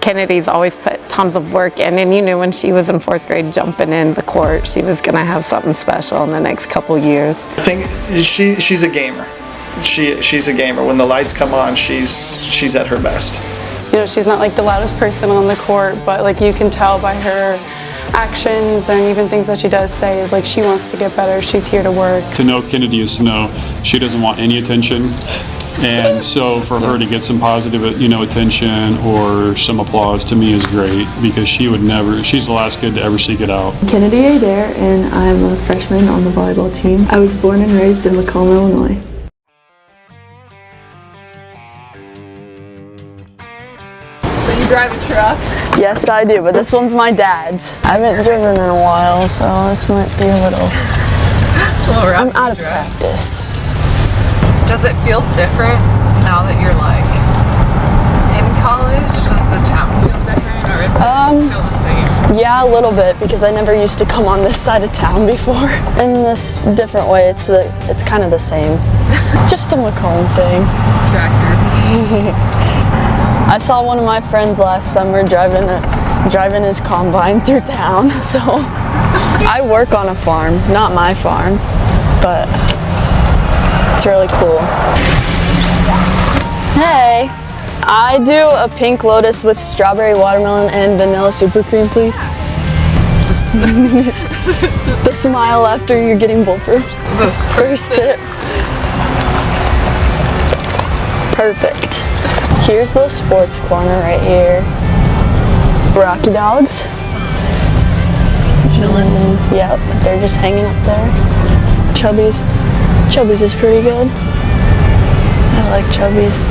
Kennedy's always put tons of work in, and you knew when she was in 4th grade jumping in the court, she was going to have something special in the next couple years. I think she's a gamer. She's a gamer. When the lights come on, she's at her best. You know, she's not like the loudest person on the court, but like you can tell by her actions and even things that she does say is like she wants to get better. She's here to work. To know Kennedy is to know she doesn't want any attention. And so for her to get some positive, attention or some applause to me is great, because she would never, she's the last kid to ever seek it out. Kennedy Adair, and I'm a freshman on the volleyball team. I was born and raised in Macomb, Illinois. So you drive a truck? Yes, I do, but this one's my dad's. I haven't driven in a while, so this might be a little I'm out of practice. Does it feel different now that you're like in college? Does the town feel different, or does it feel the same? Yeah, a little bit, because I never used to come on this side of town before. In this different way, it's kind of the same. Just a Macomb thing. Tractor. I saw one of my friends last summer driving his combine through town, so I work on a farm, not my farm, but it's really cool. Hey, I do a pink lotus with strawberry watermelon and vanilla super cream, please. The smile after you're getting bulletproof. This First sip. Perfect. Here's the sports corner right here. Rocky Dogs. Chilling. Yep, they're just hanging up there. Chubby's. Chubby's is pretty good. I like Chubby's.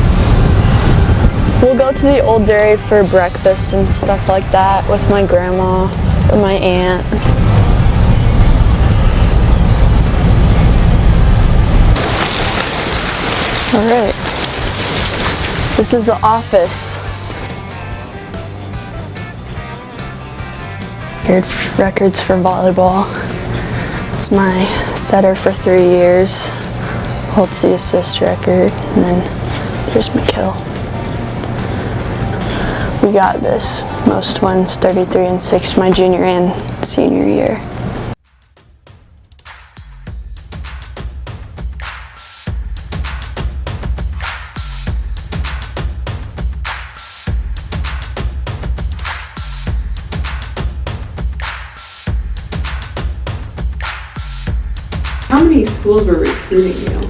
We'll go to the old dairy for breakfast and stuff like that with my grandma or my aunt. All right. This is the office. Records for volleyball. It's my setter for 3 years. Holds the assist record. And then there's McKill. We got this. Most ones 33 and 6 my junior and senior year. How many schools were recruiting you?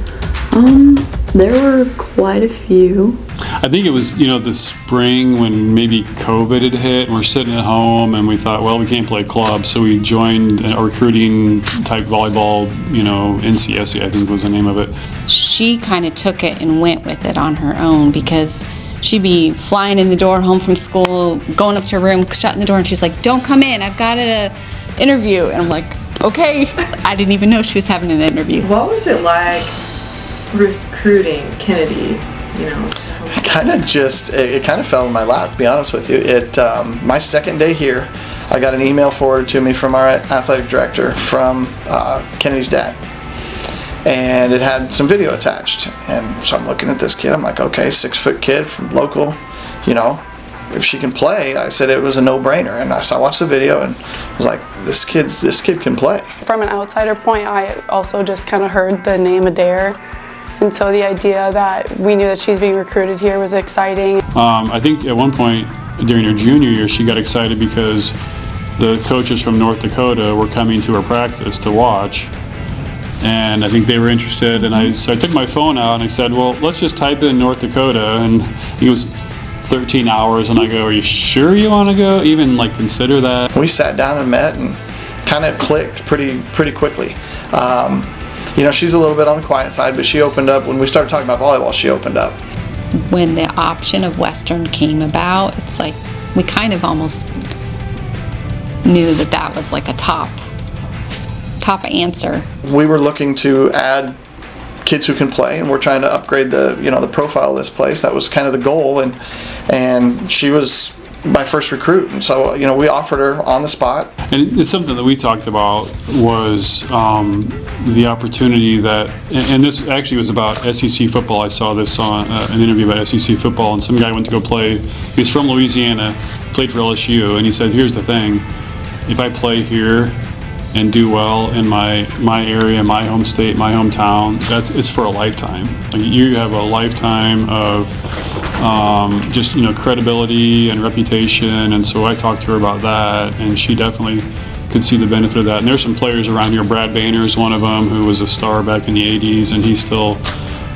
There were quite a few. I think it was, the spring when maybe COVID had hit, and we're sitting at home and we thought, well, we can't play club, so we joined a recruiting type volleyball, NCSE, I think was the name of it. She kind of took it and went with it on her own, because she'd be flying in the door home from school, going up to her room, shutting the door, and she's like, don't come in, I've got an interview. And I'm like, okay. I didn't even know she was having an interview. What was it like recruiting Kennedy? It kind of fell in my lap, to be honest with you. My second day here, I got an email forwarded to me from our athletic director from Kennedy's dad. And it had some video attached. And so I'm looking at this kid, I'm like, okay, 6-foot kid from local, if she can play. I said it was a no-brainer. And I watched the video and I was like, this kid can play. From an outsider point, I also just kind of heard the name Adair. And so the idea that we knew that she's being recruited here was exciting. I think at one point during her junior year, she got excited because the coaches from North Dakota were coming to her practice to watch. And I think they were interested, and so I took my phone out and I said, well, let's just type in North Dakota, and it was 13 hours, and I go, are you sure you want to go? Even consider that? We sat down and met and kind of clicked pretty quickly. She's a little bit on the quiet side, but she opened up when we started talking about volleyball. She opened up. When the option of Western came about, it's like we kind of almost knew that was like a top answer. We were looking to add kids who can play, and we're trying to upgrade the profile of this place. That was kind of the goal, and she was my first recruit, and so we offered her on the spot. And it's something that we talked about was the opportunity that, and this actually was about SEC football. I saw this on an interview about SEC football, and some guy went to go play. He was from Louisiana, played for LSU, and he said, "Here's the thing: if I play here and do well in my area, my home state, my hometown, it's for a lifetime. Like, you have a lifetime of just credibility and reputation." And so I talked to her about that, and she definitely could see the benefit of that. And there's some players around here. Brad Boehner's one of them, who was a star back in the 80s, and he's still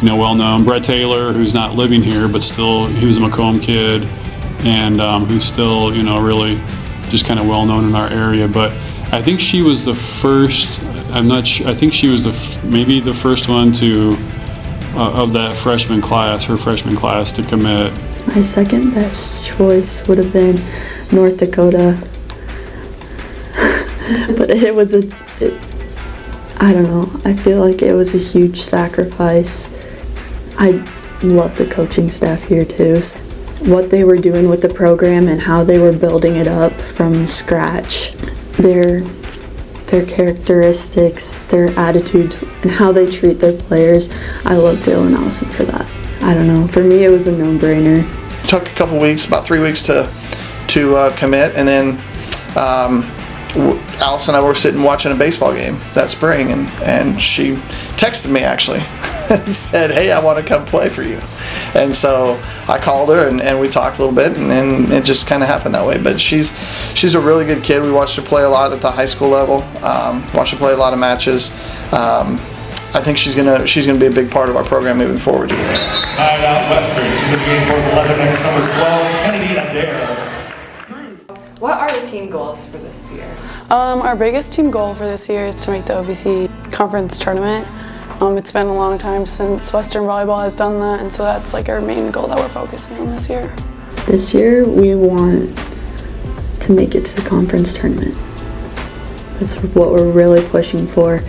well known. Brett Taylor, who's not living here, but still he was a Macomb kid, and who's still really just kind of well known in our area. But I think she was the first. I'm not sure. I think she was maybe the first one to of that freshman class, her freshman class, to commit. My second best choice would have been North Dakota, but it was I don't know. I feel like it was a huge sacrifice. I love the coaching staff here too. What they were doing with the program and how they were building it up from scratch. Their characteristics, their attitude, and how they treat their players. I love Dale and Allison for that. I don't know. For me, it was a no-brainer. It took a couple weeks, about 3 weeks to commit, and then Allison and I were sitting watching a baseball game that spring, and she texted me actually and said, "Hey, I want to come play for you." And so I called her and we talked a little bit, and it just kind of happened that way. But she's a really good kid. We watched her play a lot at the high school level. Watched her play a lot of matches. I think she's gonna be a big part of our program moving forward. Side out Western in the game for the Leathernecks, number 12, Kennedy Adair. What are the team goals for this year? Our biggest team goal for this year is to make the OVC conference tournament. It's been a long time since Western Volleyball has done that, and so that's like our main goal that we're focusing on this year. This year, we want to make it to the conference tournament. That's what we're really pushing for.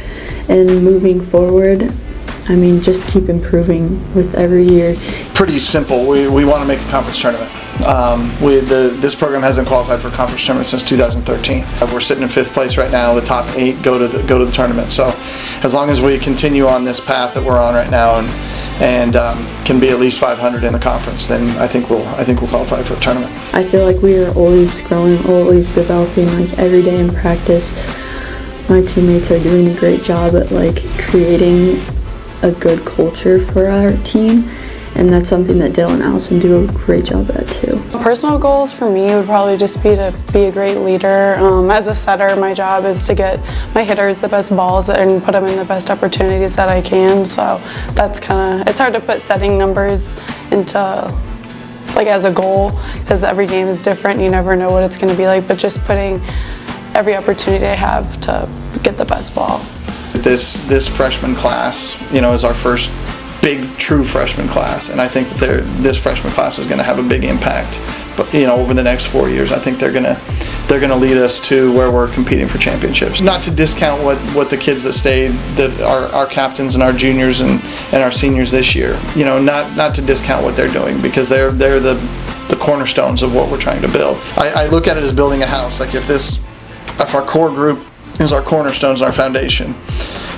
And moving forward, just keep improving with every year. Pretty simple. We want to make a conference tournament. This program hasn't qualified for conference tournament since 2013. We're sitting in 5th place right now. The top 8 go to the tournament. So as long as we continue on this path that we're on right now and can be at least 500 in the conference, then I think we'll qualify for a tournament. I feel like we are always growing, always developing, like every day in practice. My teammates are doing a great job at creating a good culture for our team, and that's something that Dale and Allison do a great job at too. Personal goals for me would probably just be to be a great leader. As a setter, my job is to get my hitters the best balls and put them in the best opportunities that I can. So that's it's hard to put setting numbers into as a goal, because every game is different. You never know what it's going to be like, but just putting every opportunity I have to get the best ball. This freshman class, is our first big true freshman class, and I think that this freshman class is going to have a big impact. But over the next 4 years, I think they're going to lead us to where we're competing for championships. Not to discount what the kids that stayed, that our captains and our juniors and our seniors this year. Not to discount what they're doing, because they're the cornerstones of what we're trying to build. I look at it as building a house. Like if our core group is our cornerstones and our foundation,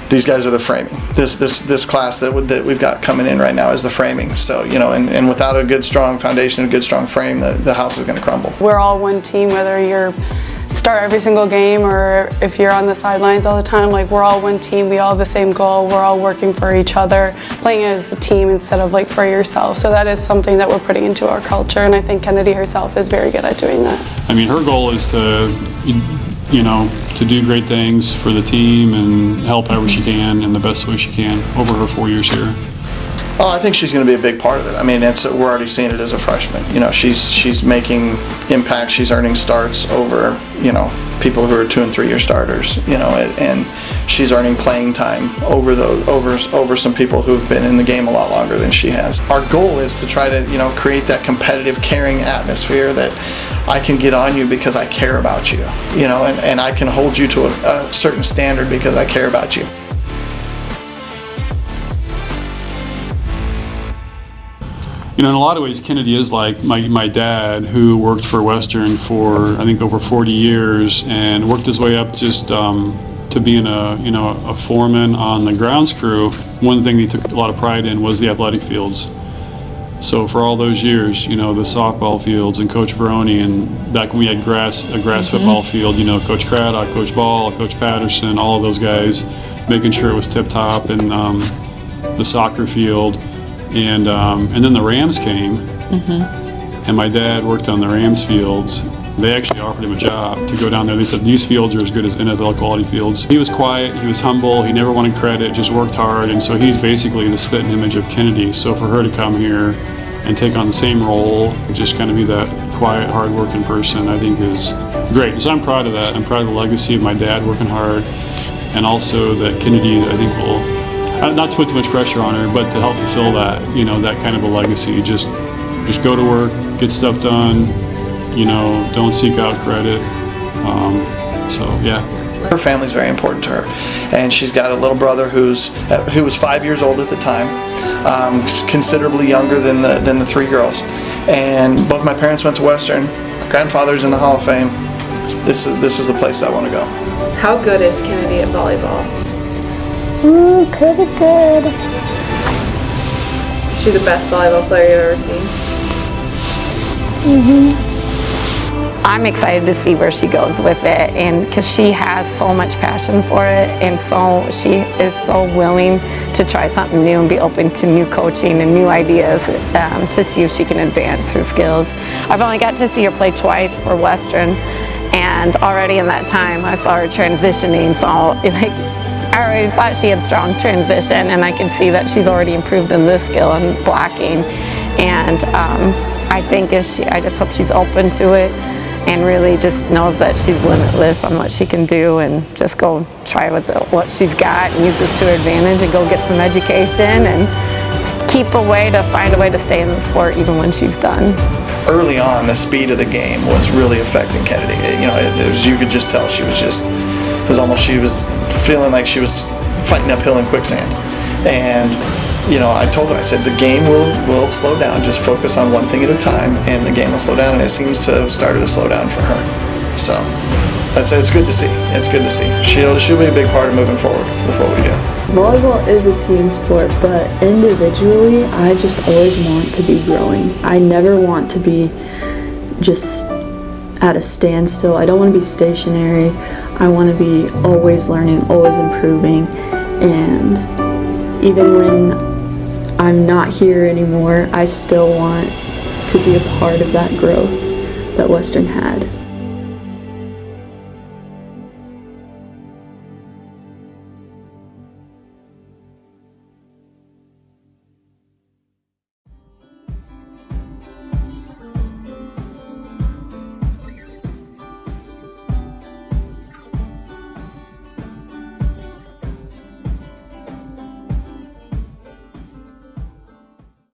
these guys are the framing. This class that we've got coming in right now is the framing. So and without a good strong foundation, a good strong frame, the house is going to crumble. We're all one team, whether you're start every single game or if you're on the sidelines all the time. We're all one team. We all have the same goal. We're all working for each other, playing as a team instead of for yourself. So that is something that we're putting into our culture, and I think Kennedy herself is very good at doing that. Her goal is to do great things for the team and help however she can in the best way she can over her 4 years here. Oh, I think she's going to be a big part of it. We're already seeing it as a freshman. She's making impact. She's earning starts over people who are 2 and 3 year starters. And she's earning playing time over some people who've been in the game a lot longer than she has. Our goal is to try to create that competitive, caring atmosphere that I can get on you because I care about you. And I can hold you to a certain standard because I care about you. You know, in a lot of ways, Kennedy is like my dad, who worked for Western for, I think, over 40 years and worked his way up just to being a foreman on the grounds crew. One thing he took a lot of pride in was the athletic fields. So for all those years, you know, the softball fields and Coach Veroni, and back when we had a grass football field, you know, Coach Craddock, Coach Ball, Coach Patterson, all of those guys, making sure it was tip top, and the soccer field. And then the Rams came, and my dad worked on the Rams fields. They actually offered him a job to go down there. They said, these fields are as good as NFL quality fields. He was quiet, he was humble, he never wanted credit, just worked hard, and so he's basically the spitting image of Kennedy. So for her to come here and take on the same role, just kind of be that quiet, hard-working person, I think is great. So I'm proud of that. I'm proud of the legacy of my dad working hard, and also that Kennedy, I think, will, not to put too much pressure on her, but to help fulfill that, you know, that kind of a legacy. Just go to work, get stuff done, you know, don't seek out credit. So yeah. Her family's very important to her, and she's got a little brother who was 5 years old at the time, considerably younger than the three girls. And both my parents went to Western. My grandfather's in the Hall of Fame. This is the place I want to go. How good is Kennedy at volleyball? Pretty good. Is she the best volleyball player you've ever seen? I'm excited to see where she goes with it, and because she has so much passion for it, and so she is so willing to try something new and be open to new coaching and new ideas to see if she can advance her skills. I've only got to see her play twice for Western, and already in that time I saw her transitioning, so like I already thought she had strong transition, and I can see that she's already improved in this skill and blocking. And I think I just hope she's open to it and really just knows that she's limitless on what she can do, and just go try with what she's got and use this to her advantage and go get some education and find a way to stay in the sport even when she's done. Early on, the speed of the game was really affecting Kennedy. You know, you could just tell she was feeling like she was fighting uphill in quicksand. And you know, I told her, I said, the game will slow down. Just focus on one thing at a time, and the game will slow down. And it seems to have started to slow down for her. So it's good to see. It's good to see. She'll be a big part of moving forward with what we do. Volleyball is a team sport, but individually, I just always want to be growing. I never want to be just at a standstill. I don't want to be stationary. I want to be always learning, always improving, and even when I'm not here anymore, I still want to be a part of that growth that Western had.